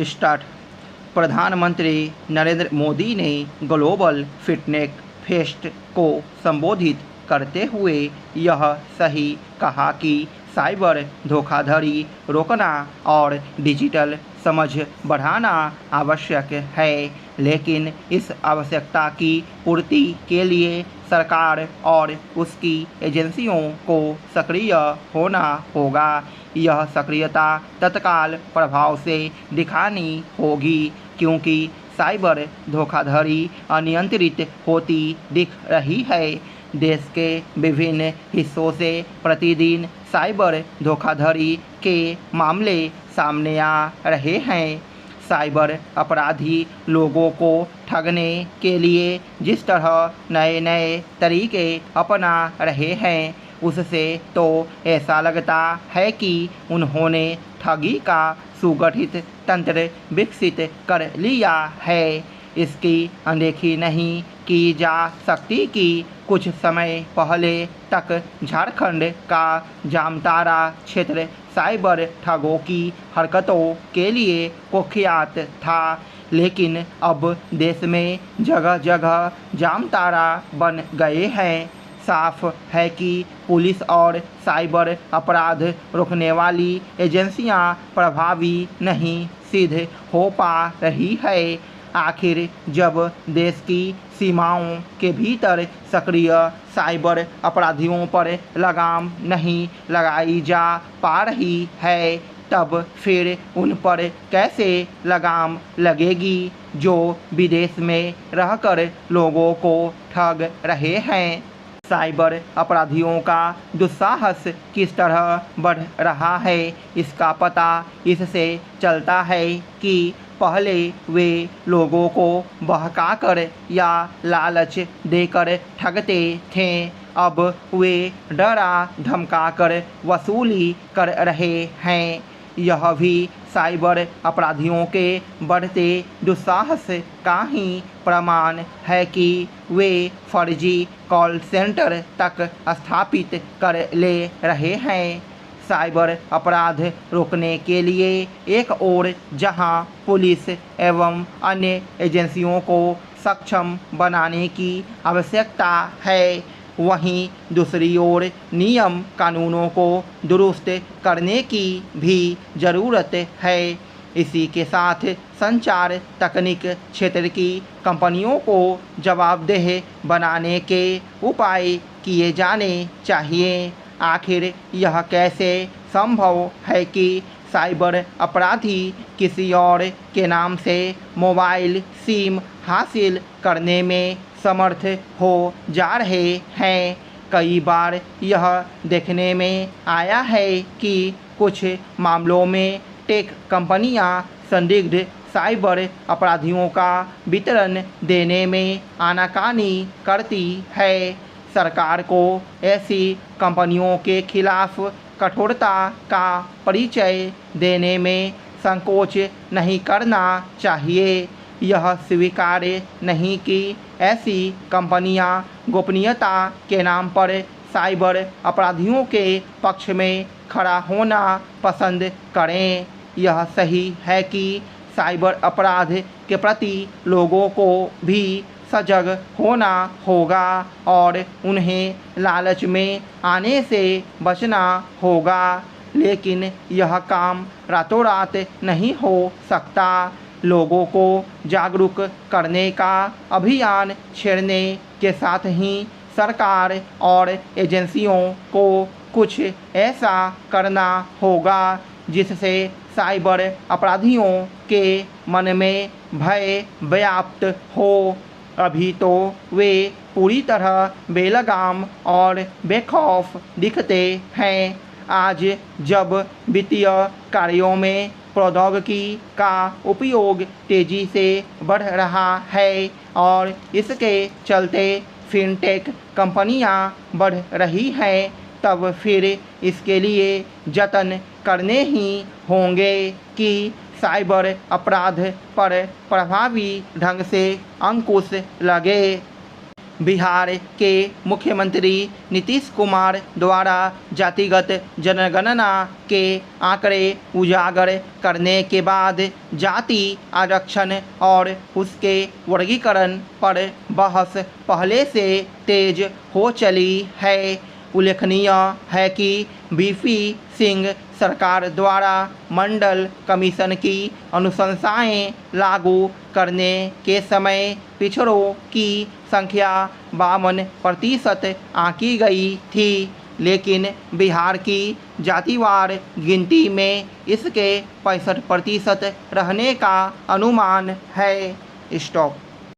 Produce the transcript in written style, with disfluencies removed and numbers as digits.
Start. प्रधानमंत्री नरेंद्र मोदी ने global fitness fest को संबोधित करते हुए यह सही कहा कि साइबर धोखाधड़ी रोकना और डिजिटल समझ बढ़ाना आवश्यक है, लेकिन इस आवश्यकता की पूर्ति के लिए सरकार और उसकी एजेंसियों को सक्रिय होना होगा। यह सक्रियता तत्काल प्रभाव से दिखानी होगी, क्योंकि साइबर धोखाधड़ी अनियंत्रित होती दिख रही है। देश के विभिन्न हिस्सों से प्रतिदिन साइबर धोखाधड़ी के मामले सामने आ रहे हैं। साइबर अपराधी लोगों को ठगने के लिए जिस तरह नए नए तरीके अपना रहे हैं, उससे तो ऐसा लगता है कि उन्होंने ठगी का सुगठित तंत्र विकसित कर लिया है। इसकी अनदेखी नहीं की जा सकती कि कुछ समय पहले तक झारखंड का जामतारा क्षेत्र साइबर ठगों की हरकतों के लिए कुख्यात था, लेकिन अब देश में जगह जगह जामतारा बन गए हैं। साफ है कि पुलिस और साइबर अपराध रोकने वाली एजेंसियां प्रभावी नहीं सिद्ध हो पा रही है। आखिर जब देश की सीमाओं के भीतर सक्रिय साइबर अपराधियों पर लगाम नहीं लगाई जा पा रही है, तब फिर उन पर कैसे लगाम लगेगी जो विदेश में रहकर लोगों को ठग रहे हैं। साइबर अपराधियों का दुस्साहस किस तरह बढ़ रहा है, इसका पता इससे चलता है कि पहले वे लोगों को बहकाकर या लालच देकर ठगते थे, अब वे डरा धमकाकर वसूली कर रहे हैं। यह भी साइबर अपराधियों के बढ़ते दुस्साहस का ही प्रमाण है कि वे फर्जी कॉल सेंटर तक स्थापित कर ले रहे हैं। साइबर अपराध रोकने के लिए एक ओर जहां पुलिस एवं अन्य एजेंसियों को सक्षम बनाने की आवश्यकता है, वहीं दूसरी ओर नियम कानूनों को दुरुस्त करने की भी ज़रूरत है। इसी के साथ संचार तकनीक क्षेत्र की कंपनियों को जवाबदेह बनाने के उपाय किए जाने चाहिए। आखिर यह कैसे संभव है कि साइबर अपराधी किसी और के नाम से मोबाइल सिम हासिल करने में समर्थ हो जा रहे हैं। कई बार यह देखने में आया है कि कुछ मामलों में टेक कंपनियां संदिग्ध साइबर अपराधियों का वितरण देने में आनाकानी करती है। सरकार को ऐसी कंपनियों के खिलाफ कठोरता का परिचय देने में संकोच नहीं करना चाहिए। यह स्वीकार्य नहीं कि ऐसी कंपनियां गोपनीयता के नाम पर साइबर अपराधियों के पक्ष में खड़ा होना पसंद करें। यह सही है कि साइबर अपराध के प्रति लोगों को भी सजग होना होगा और उन्हें लालच में आने से बचना होगा, लेकिन यह काम रातों रात नहीं हो सकता। लोगों को जागरूक करने का अभियान छेड़ने के साथ ही सरकार और एजेंसियों को कुछ ऐसा करना होगा जिससे साइबर अपराधियों के मन में भय व्याप्त हो। अभी तो वे पूरी तरह बेलगाम और बेखौफ दिखते हैं। आज जब वित्तीय कार्यों में प्रौद्योगिकी का उपयोग तेज़ी से बढ़ रहा है और इसके चलते फिनटेक कंपनियां बढ़ रही हैं, तब फिर इसके लिए जतन करने ही होंगे कि साइबर अपराध पर प्रभावी ढंग से अंकुश लगे। बिहार के मुख्यमंत्री नीतीश कुमार द्वारा जातिगत जनगणना के आंकड़े उजागर करने के बाद जाति आरक्षण और उसके वर्गीकरण पर बहस पहले से तेज हो चली है। उल्लेखनीय है कि वीपी सिंह सरकार द्वारा मंडल कमीशन की अनुशंसाएं लागू करने के समय पिछड़ों की संख्या 52% आंकी गई थी, लेकिन बिहार की जातिवार गिनती में इसके 65% रहने का अनुमान है। स्टॉप।